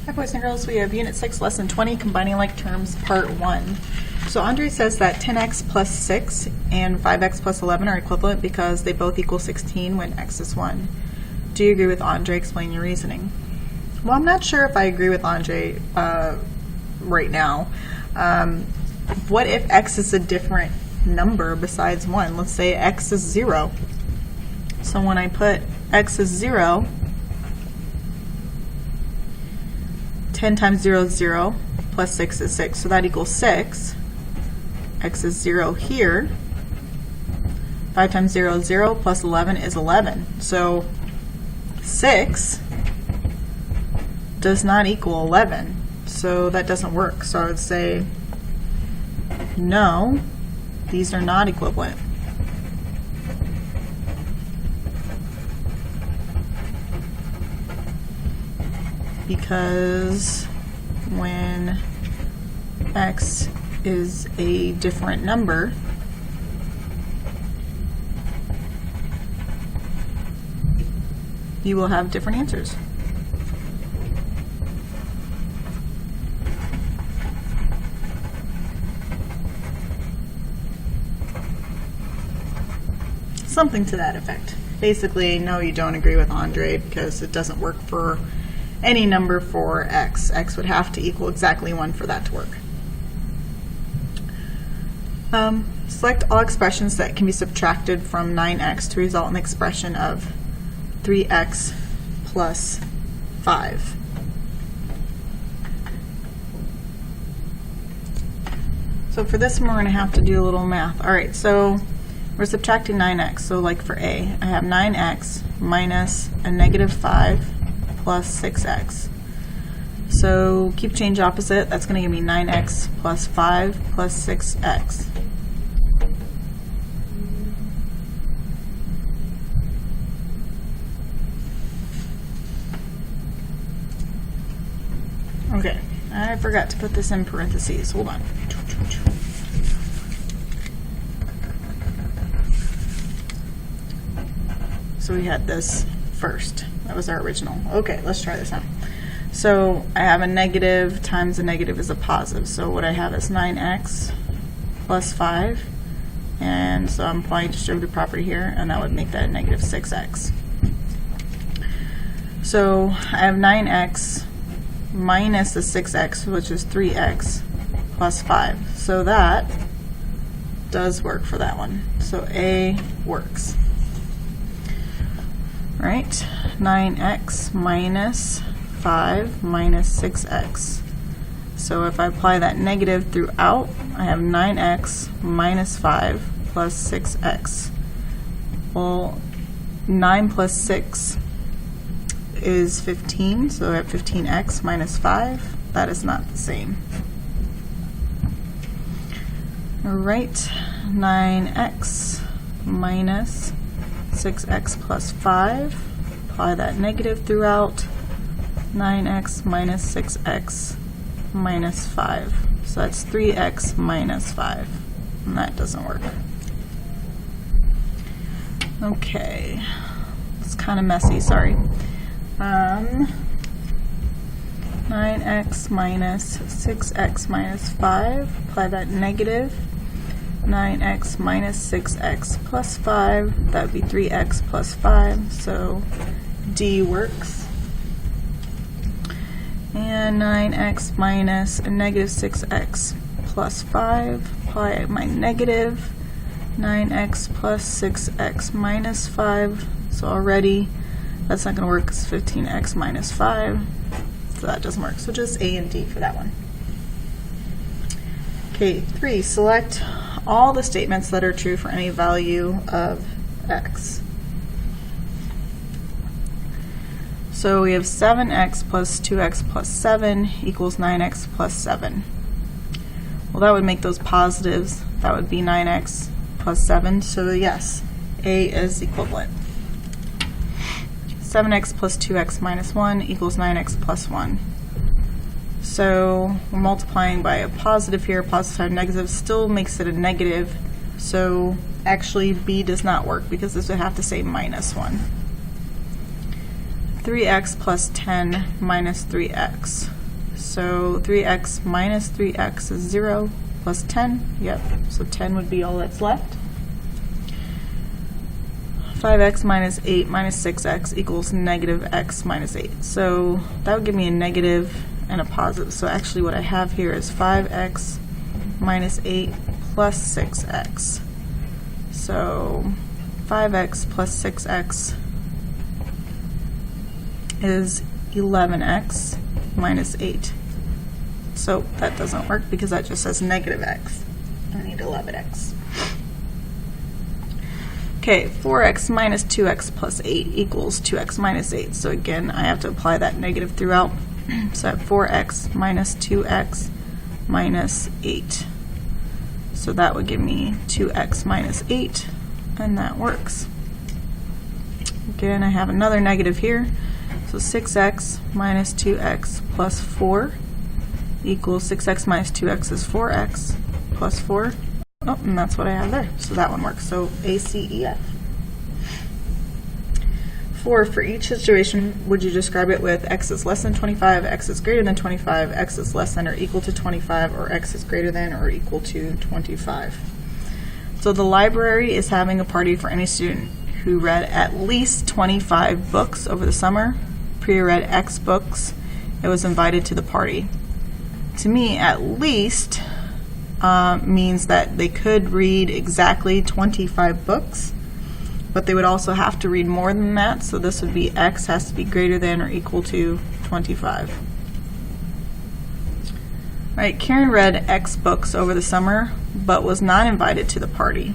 Hi boys and girls, we have Unit 6, Lesson 20, Combining Like Terms, Part 1. So Andre says that 10x plus 6 and 5x plus 11 are equivalent because they both equal 16 when x is 1. Do you agree with Andre? Explain your reasoning. Well, I'm not sure if I agree with Andre right now. What if x is a different number besides 1? Let's say x is 0. So when I put x is 0, 10 times 0 is 0, plus 6 is 6, so that equals 6. X is 0 here. 5 times 0 is 0, plus 11 is 11. So 6 does not equal 11, so that doesn't work. So I would say, no, these are not equivalent. Because when x is a different number, you will have different answers. Something to that effect. Basically, no, you don't agree with Andre because it doesn't work for any number for x. X would have to equal exactly 1 for that to work. Select all expressions that can be subtracted from 9x to result in the expression of 3x plus 5. So for this one, we're going to have to do a little math. All right, so we're subtracting 9x. So like for A, I have 9x minus a negative 5 plus 6x. So keep change opposite. That's going to give me 9x plus 5 plus 6x. Okay, I forgot to put this in parentheses. Hold on. So we had this first. That was our original. Okay, let's try this out. So I have a negative times a negative is a positive. So what I have is 9x plus 5. And so I'm applying distributive property here, and that would make that a negative 6x. So I have 9x minus the 6x, which is 3x plus 5. So that does work for that one. So A works. Right? 9x minus 5 minus 6x. So if I apply that negative throughout, I have 9x minus 5 plus 6x. Well, 9 plus 6 is 15, so I have 15x minus 5. That is not the same. All right, 9x minus 6x plus 5. Apply that negative throughout. 9x minus 6x minus 5. So that's 3x minus 5. And that doesn't work. Okay. It's kind of messy, sorry. 9x minus 6x minus 5. Apply that negative. 9x minus 6x plus 5, that would be 3x plus 5, so D works. And 9x minus a negative 6x plus 5, apply my negative. 9x plus 6x minus 5, so already that's not going to work because 15x minus 5, so that doesn't work. So just A and D for that one. Okay, 3, select all the statements that are true for any value of x. So we have 7x plus 2x plus 7 equals 9x plus 7. Well, that would make those positives. That would be 9x plus 7. So yes, A is equivalent. 7x plus 2x minus 1 equals 9x plus 1. So we're multiplying by a positive here. Positive times negative still makes it a negative. So actually B does not work because this would have to say minus 1. 3x plus 10 minus 3x. So 3x minus 3x is 0 plus 10. Yep, so 10 would be all that's left. 5x minus 8 minus 6x equals negative x minus 8. So that would give me a negative and a positive. So actually what I have here is 5x minus 8 plus 6x. So 5x plus 6x is 11x minus 8. So that doesn't work because that just says negative x. I need 11x. Okay, 4x minus 2x plus 8 equals 2x minus 8. So again, I have to apply that negative throughout. So I have 4x minus 2x minus 8. So that would give me 2x minus 8, and that works. Again, I have another negative here. So 6x minus 2x plus 4 equals 6x minus 2x is 4x plus 4. Oh, and that's what I have there. So that one works. So A, C, E, F. 4, for each situation, would you describe it with x is less than 25, x is greater than 25, x is less than or equal to 25, or x is greater than or equal to 25? So the library is having a party for any student who read at least 25 books over the summer. Priya read X books. It was invited to the party. To me, at least means that they could read exactly 25 books, but they would also have to read more than that. So this would be x has to be greater than or equal to 25. All right, Karen read X books over the summer, but was not invited to the party,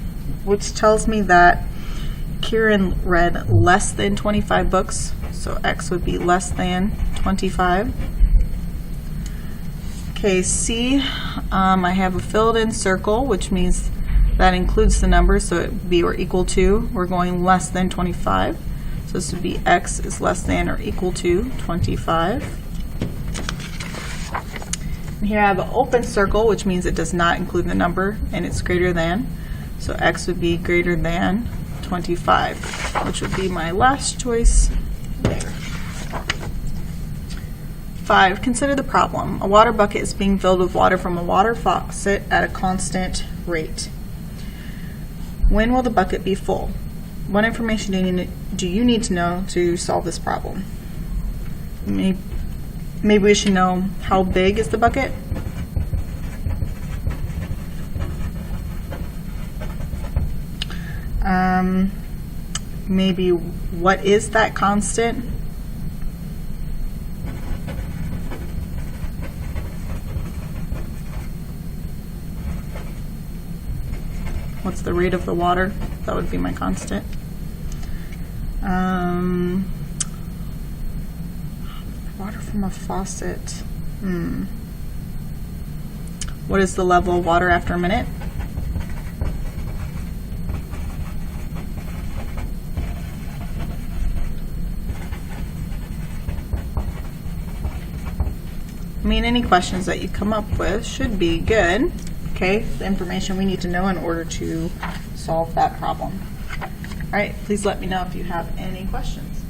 which tells me that Kieran read less than 25 books, so x would be less than 25. Okay, C, I have a filled in circle, which means that includes the numbers, so it would be or equal to. We're going less than 25, so this would be x is less than or equal to 25. And here I have an open circle, which means it does not include the number, and it's greater than, so x would be greater than 25, which would be my last choice there. 5, consider the problem. A water bucket is being filled with water from a water faucet at a constant rate. When will the bucket be full? What information do you need to know to solve this problem? Maybe we should know how big is the bucket? Maybe what is that constant? What's the rate of the water? That would be my constant. Water from a faucet. What is the level of water after a minute? I mean, any questions that you come up with should be good. Okay, the information we need to know in order to solve that problem. All right, please let me know if you have any questions.